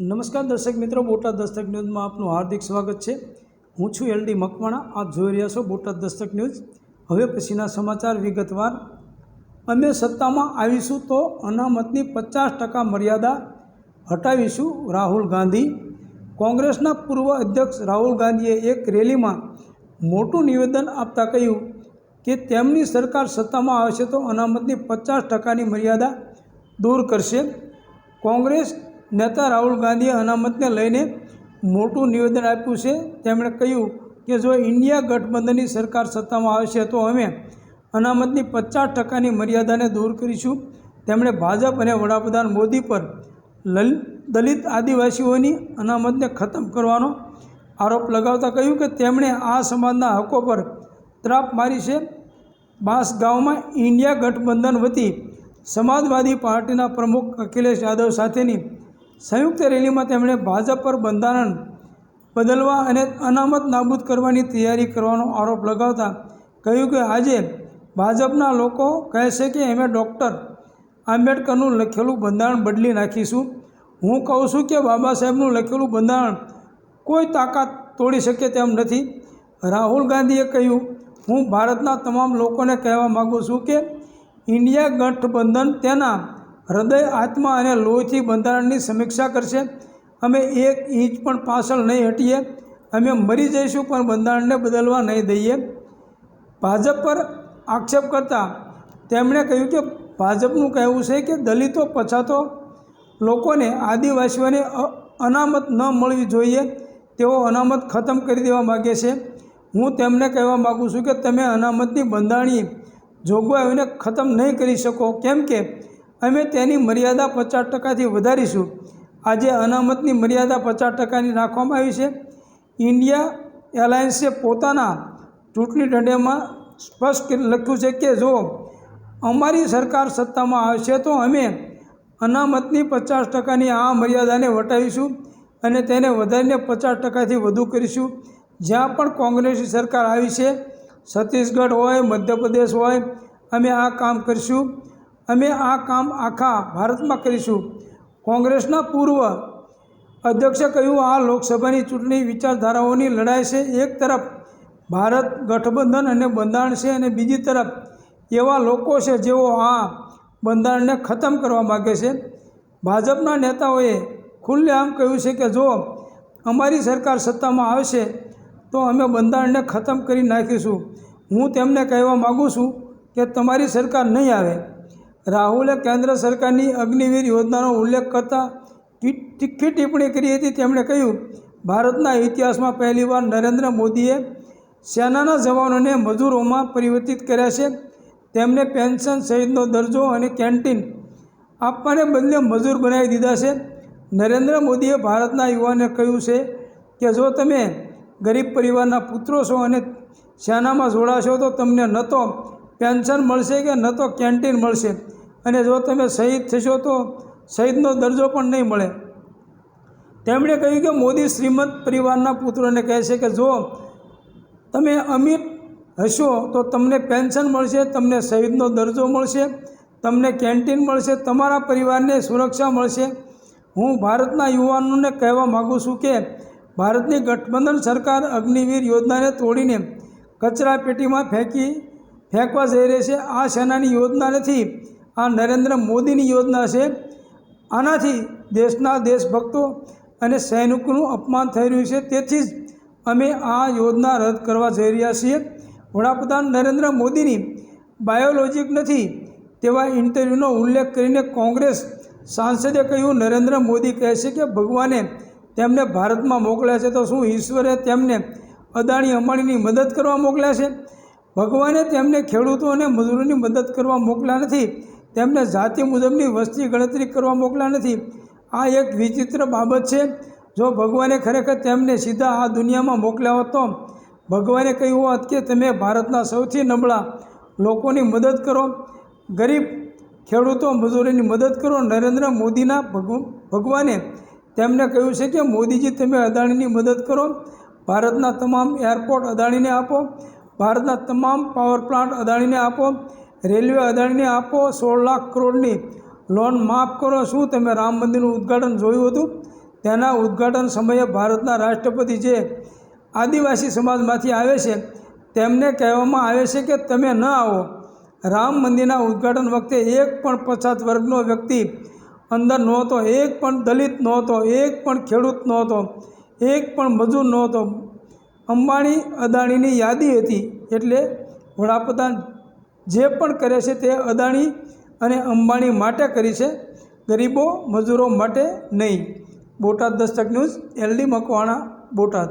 નમસ્કાર દર્શક મિત્રો, બોટાદ દસ્તક ન્યૂઝમાં આપનું હાર્દિક સ્વાગત છે। હું છું એલડી મકવાણા। આપ જોઈ રહ્યા છો બોટાદ દસ્તક ન્યૂઝ। હવે પછીના સમાચાર વિગતવાર। અમે સત્તામાં આવીશું તો અનામતની 50% મર્યાદા હટાવીશું, રાહુલ ગાંધી। કોંગ્રેસના પૂર્વ અધ્યક્ષ રાહુલ ગાંધીએ એક રેલીમાં મોટું નિવેદન આપતા કહ્યું કે તેમની સરકાર સત્તામાં આવશે તો અનામતની 50%ની મર્યાદા દૂર કરશે। કોંગ્રેસ નેતા રાહુલ ગાંધીએ અનામતને લઈને મોટું નિવેદન આપ્યું છે। તેમણે કહ્યું કે જો ઇન્ડિયા ગઠબંધનની સરકાર સત્તામાં આવશે તો અમે અનામતની 50%ની મર્યાદાને દૂર કરીશું। તેમણે ભાજપ અને વડાપ્રધાન મોદી પર દલિત આદિવાસીઓની અનામતને ખતમ કરવાનો આરોપ લગાવતા કહ્યું કે તેમણે આ સમાજના હકો પર ત્રાપ મારી છે। બાંસગાંવમાં ઇન્ડિયા ગઠબંધન વતી સમાજવાદી પાર્ટીના પ્રમુખ અખિલેશ યાદવ સાથેની સંયુક્ત રેલીમાં તેમણે ભાજપ પર બંધારણ બદલવા અને અનામત નાબૂદ કરવાની તૈયારી કરવાનો આરોપ લગાવતા કહ્યું કે આજે ભાજપના લોકો કહે છે કે અમે ડૉક્ટર આંબેડકરનું લખેલું બંધારણ બદલી નાખીશું। હું કહું છું કે બાબા સાહેબનું લખેલું બંધારણ કોઈ તાકાત તોડી શકે તેમ નથી। રાહુલ ગાંધીએ કહ્યું, હું ભારતના તમામ લોકોને કહેવા માગું છું કે ઇન્ડિયા ગઠબંધન તેના હૃદય, આત્મા અને લોહીથી બંધારણની સમીક્ષા કરશે। અમે એક ઇંચ પણ પાછળ નહીં હટીએ। અમે મરી જઈશું પણ બંધારણને બદલવા નહીં દઈએ। ભાજપ પર આક્ષેપ કરતા તેમણે કહ્યું કે ભાજપનું કહેવું છે કે દલિતો, પછાતો લોકોને, આદિવાસીઓને અનામત ન મળવી જોઈએ। તેઓ અનામત ખતમ કરી દેવા માગે છે। હું તેમને કહેવા માગું છું કે તમે અનામતની બંધારણીય જોગવાઈઓને ખતમ નહીં કરી શકો, કેમ કે અમે તેની મર્યાદા 50%થી વધારીશું। આજે અનામતની મર્યાદા 50%ની રાખવામાં આવી છે। ઇન્ડિયા એલાયન્સે પોતાના ચૂંટણી ઢંઢેરામાં સ્પષ્ટ લખ્યું છે કે જો અમારી સરકાર સત્તામાં આવશે તો અમે અનામતની 50%ની આ મર્યાદાને વટાવીશું અને તેને વધારીને 50%થી વધુ કરીશું। જ્યાં પણ કોંગ્રેસની સરકાર આવી છે, છત્તીસગઢ હોય, મધ્યપ્રદેશ હોય, અમે આ કામ કરીશું। અમે આ કામ આખા ભારતમાં કરીશું। કોંગ્રેસના પૂર્વ અધ્યક્ષે કહ્યું, આ લોકસભાની ચૂંટણી વિચારધારાઓની લડાઈ છે। એક તરફ ભારત ગઠબંધન અને બંધારણ છે અને બીજી તરફ એવા લોકો છે જેઓ આ બંધારણને ખતમ કરવા માગે છે। ભાજપના નેતાઓએ ખુલ્લેઆમ કહ્યું છે કે જો અમારી સરકાર સત્તામાં આવશે તો અમે બંધારણને ખતમ કરી નાખીશું। હું તેમને કહેવા માગું છું કે તમારી સરકાર નહીં આવે। રાહુલે કેન્દ્ર સરકારની અગ્નિવીર યોજનાનો ઉલ્લેખ કરતા તીખી ટિપ્પણી કરી હતી। તેમણે કહ્યું, ભારતના ઇતિહાસમાં પહેલીવાર નરેન્દ્ર મોદીએ સેનાના જવાનોને મજૂરોમાં પરિવર્તિત કર્યા છે। તેમને પેન્શન, શહીદનો દરજ્જો અને કેન્ટીન આપવાને બદલે મજૂર બનાવી દીધા છે। નરેન્દ્ર મોદીએ ભારતના યુવાનોને કહ્યું છે કે જો તમે ગરીબ પરિવારના પુત્રો છો અને સેનામાં જોડાશો તો તમને ન તો પેન્શન મળશે કે ન તો કેન્ટીન મળશે, અને જો તમે શહીદ થશો તો શહીદનો દરજ્જો પણ નહીં મળે। તેમણે કહ્યું કે મોદી શ્રીમંત પરિવારના પુત્રોને કહે છે કે જો તમે અમીર હશો તો તમને પેન્શન મળશે, તમને શહીદનો દરજ્જો મળશે, તમને કેન્ટીન મળશે, તમારા પરિવારને સુરક્ષા મળશે। હું ભારતના યુવાનોને કહેવા માગું છું કે ભારતની ગઠબંધન સરકાર અગ્નિવીર યોજનાને તોડીને કચરા પેટીમાં ફેંકવા જઈ રહી છે। આ સેનાની યોજના નથી, આ નરેન્દ્ર મોદીની યોજના છે। આનાથી દેશના દેશભક્તો અને સૈનિકોનું અપમાન થઈ રહ્યું છે। તેથી જ અમે આ યોજના રદ કરવા જઈ રહ્યા છીએ। વડાપ્રધાન નરેન્દ્ર મોદીની બાયોલોજિક નથી તેવા ઇન્ટરવ્યૂનો ઉલ્લેખ કરીને કોંગ્રેસ સાંસદે કહ્યું, નરેન્દ્ર મોદી કહે છે કે ભગવાને તેમને ભારતમાં મોકલ્યા છે, તો શું ઈશ્વરે તેમને અદાણી અંબાણીની મદદ કરવા મોકલ્યા છે? ભગવાને તેમને ખેડૂતો અને મજૂરોની મદદ કરવા મોકલ્યા નથી, તેમને જાતિ મુજબની વસ્તી ગણતરી કરવા મોકલ્યા નથી। આ એક વિચિત્ર બાબત છે। જો ભગવાને ખરેખર તેમને સીધા આ દુનિયામાં મોકલ્યા હોત તો ભગવાને કહ્યું હોત કે તમે ભારતના સૌથી નબળા લોકોની મદદ કરો, ગરીબ ખેડૂતો, મજૂરોની મદદ કરો। નરેન્દ્ર મોદીના ભગવાને તેમને કહ્યું છે કે મોદીજી તમે અદાણીની મદદ કરો, ભારતના તમામ એરપોર્ટ અદાણીને આપો, ભારતના તમામ પાવર પ્લાન્ટ અદાણીને આપો, રેલવે અદાણીને આપો, 16 લાખ કરોડની લોન માફ કરો। શું તમે રામ મંદિરનું ઉદ્ઘાટન જોયું હતું? તેના ઉદ્ઘાટન સમયે ભારતના રાષ્ટ્રપતિ જે આદિવાસી સમાજમાંથી આવે છે તેમને કહેવામાં આવે છે કે તમે ન આવો. રામ મંદિરના ઉદ્ઘાટન વખતે એક પણ પછાત વર્ગનો વ્યક્તિ અંદર નહોતો, એક પણ દલિત નહોતો, એક પણ ખેડૂત નહોતો, એક પણ મજૂર નહોતો. અંબાણી અદાણીની યાદી હતી. એટલે વડાપ્રધાન જે પણ કરે છે તે અદાણી અને અંબાણી માટે કરી છે, ગરીબો મજૂરો માટે નહીં. Botad Dastak news, LD Makwana, Botad.